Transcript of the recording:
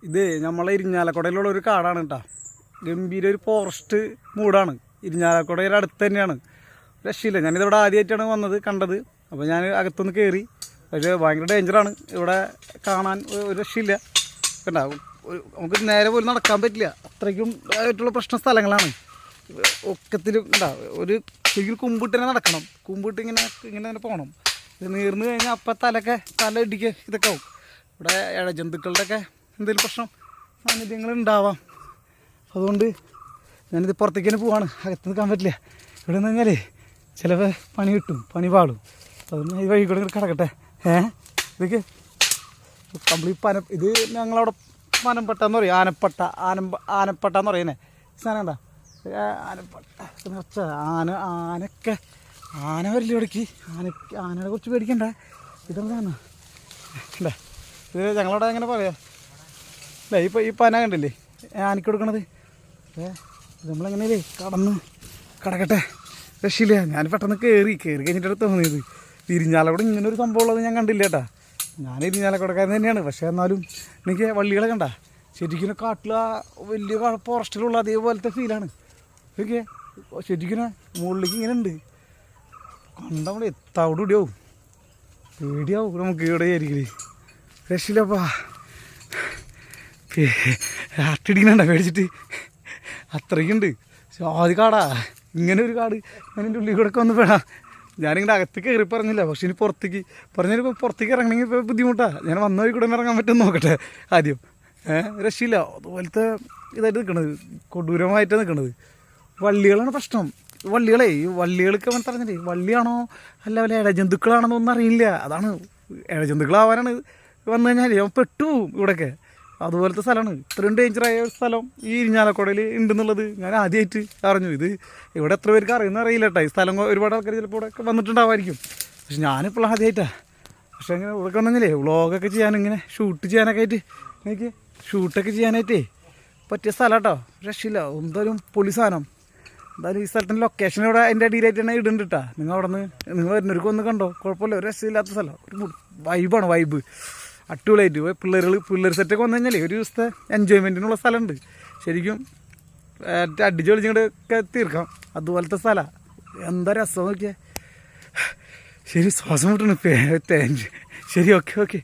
ഇത് നമ്മളെ ഇരിഞ്ഞാലക്കുടയിലുള്ള ഒരു കാടാണ് കേട്ടോ. ഗംഭീര ഒരു ഫോറസ്റ്റ് മൂടാണ്. ഇരിഞ്ഞാലക്കുടയുടെ അടുത്ത് തന്നെയാണ്. രക്ഷയില്ല. ഞാനിതിവിടെ ആദ്യമായിട്ടാണ് വന്നത് കണ്ടത്. അപ്പോൾ ഞാൻ അകത്തുനിന്ന് കയറി. പക്ഷേ ഭയങ്കര ഡേഞ്ചറാണ്. ഇവിടെ കാണാൻ ഒരു രക്ഷയില്ല. കണ്ട, നമുക്ക് നേരെ പോലും നടക്കാൻ പറ്റില്ല. അത്രയ്ക്കും ആയിട്ടുള്ള പ്രശ്ന സ്ഥലങ്ങളാണ്. ഒക്കത്തിലും കണ്ട ഒരു ശരിക്കും കുമ്പിട്ട് തന്നെ നടക്കണം. കുമ്പിട്ട് ഇങ്ങനെ ഇങ്ങനെ പോകണം. ഇത് നീർന്ന് കഴിഞ്ഞാൽ അപ്പം തല ഇടിക്കുക ഇതൊക്കെ ആവും. ഇവിടെ ഇഴജന്തുക്കളുടെയൊക്കെ എന്തെങ്കിലും പ്രശ്നം സാന്നിധ്യങ്ങൾ ഉണ്ടാവാം. അതുകൊണ്ട് ഞാനിത് പുറത്തേക്ക് തന്നെ പോവാണ്. അകത്ത് നിൽക്കാൻ പറ്റില്ല. ഇവിടെ നിന്ന് കഴിഞ്ഞാൽ ചിലപ്പോൾ പണി കിട്ടും, പണി പാടും. അതൊന്നും ഈ വഴി കൂടെ കിടക്കട്ടെ. ഇതൊക്കെ കംപ്ലീറ്റ് ഇത് ഞങ്ങളവിടെ പനമ്പട്ട എന്ന് പറയും. ആനപ്പട്ട എന്ന് പറയുന്നത് സാധനം എന്താ ആനപ്പട്ട നിറച്ച ആന വരില്ല ഇവിടേക്ക്. ആനയെ കുറിച്ച് പേടിക്കണ്ട. ഇതെന്താണ് അല്ലേ? ഇത് ഞങ്ങളവിടെ എങ്ങനെ പറയാം അല്ലേ? ഇപ്പോൾ ഈ പന കണ്ടില്ലേ ആനയ്ക്ക് കൊടുക്കണത്? നമ്മളെങ്ങനെയല്ലേ കിടക്കട്ടെ. രക്ഷയില്ല. ഞാൻ പെട്ടെന്ന് കയറി കഴിഞ്ഞിട്ടാണ് തോന്നിയത്. ഇരിഞ്ഞാലക്കുട ഇങ്ങനൊരു സംഭവം ഉള്ളത് ഞാൻ കണ്ടില്ല കേട്ടാ. ഞാൻ ഇരിഞ്ഞാലക്കുടക്കാരൻ തന്നെയാണ്. പക്ഷേ എന്നാലും എനിക്ക് വള്ളികളെ കണ്ട ശരിക്കും കാട്ടിൽ വലിയ ഫോറസ്റ്റിലുള്ള അതേപോലത്തെ ഫീലാണ്. ഓക്കെ, ശരിക്കും മുകളിലേക്ക് ഇങ്ങനെ ഉണ്ട്. കണ്ട നമ്മൾ എത്താവിടെ ഇടിയാവും, പേടിയാവും നമുക്ക് ഇവിടെ ആയിരിക്കും. രക്ഷയില്ലപ്പാ. അട്ടിടിക്കണണ്ട പേടിച്ചിട്ട്. അത്രയ്ക്കുണ്ട്. ആദ്യ കാടാ ഇങ്ങനെ ഒരു കാട്. ഞാൻ എൻ്റെ ഉള്ളിൽ കൂടെ ഒക്കെ വന്ന് പെടാം. ഞാനിങ്ങനെ അകത്ത് കയറി പറഞ്ഞില്ല. പക്ഷേ ഇനി പുറത്തേക്ക് പുറത്തേക്ക് ഇറങ്ങണമെങ്കിൽ ഇപ്പോൾ ബുദ്ധിമുട്ടാണ്. ഞാൻ വന്ന വഴി കൂടെ ഇറങ്ങാൻ പറ്റുമെന്ന് നോക്കട്ടെ ആദ്യം. രക്ഷയില്ല. അതുപോലത്തെ ഇതായിട്ട് നിൽക്കണത്, കൊടൂരമായിട്ടാണ് നിൽക്കണത്. വള്ളികളാണ് പ്രശ്നം. ഈ വള്ളികൾക്ക് പറഞ്ഞില്ലേ വള്ളിയാണോ അല്ല വല്ല ഇഴജന്തുക്കളാണെന്നൊന്നും അറിയില്ല. അതാണ് ഇഴജന്തുക്കളാവാനാണ് വന്നു കഴിഞ്ഞാൽ അവൻ പെട്ടുപോകും ഇവിടെയൊക്കെ. അതുപോലത്തെ സ്ഥലമാണ്. ഇത്രയും ഡേഞ്ചറായ ഒരു സ്ഥലം ഈ ഇരിഞ്ഞാലക്കുടയിൽ ഉണ്ടെന്നുള്ളത് ഞാൻ ആദ്യമായിട്ട് അറിഞ്ഞു. ഇത് ഇവിടെ എത്ര പേർക്ക് അറിയുന്ന അറിയില്ല കേട്ടോ. ഈ സ്ഥലം ഒരുപാട് ആൾക്കാർ ചിലപ്പോൾ ഇവിടെ വന്നിട്ടുണ്ടാവുമായിരിക്കും. പക്ഷെ ഞാനിപ്പോൾ ആദ്യമായിട്ടാണ്. പക്ഷേ ഇങ്ങനെ ഇവിടെ വന്നെങ്കിലേ വ്ളോഗൊക്കെ ചെയ്യാനിങ്ങനെ ഷൂട്ട് ചെയ്യാനൊക്കെ ആയിട്ട് എനിക്ക് ഷൂട്ടൊക്കെ ചെയ്യാനായിട്ടേ പറ്റിയ സ്ഥലം കേട്ടോ. രക്ഷയില്ല. എന്തായാലും പൊളി സാധനം. എന്തായാലും ഈ സ്ഥലത്തിൻ്റെ ലൊക്കേഷൻ ഇവിടെ അതിൻ്റെ അടിയിലായിട്ട് തന്നെ ഇടുന്നുണ്ട് കേട്ടോ. നിങ്ങൾ അവിടെ നിന്ന് നിങ്ങൾ വരുന്നവർക്ക് ഒന്ന് കണ്ടോ, കുഴപ്പമില്ല. ഒരു രക്ഷയില്ലാത്ത സ്ഥലം. ഒരു വൈബാണ്, വൈബ് അടിപൊളിയായിട്ട്. പിള്ളേർ സെറ്റൊക്കെ വന്നു കഴിഞ്ഞാൽ ഒരു ദിവസത്തെ എൻജോയ്മെൻറ്റിനുള്ള സ്ഥലമുണ്ട്. ശരിക്കും അടിച്ച് പൊളിച്ചിങ്ങോട്ടൊക്കെ തീർക്കാം. അതുപോലത്തെ സ്ഥലമാണ്. എന്താ രസം നോക്കിയാൽ. ശരി, ശ്വാസം മുട്ടണം. ശരി, ഓക്കെ.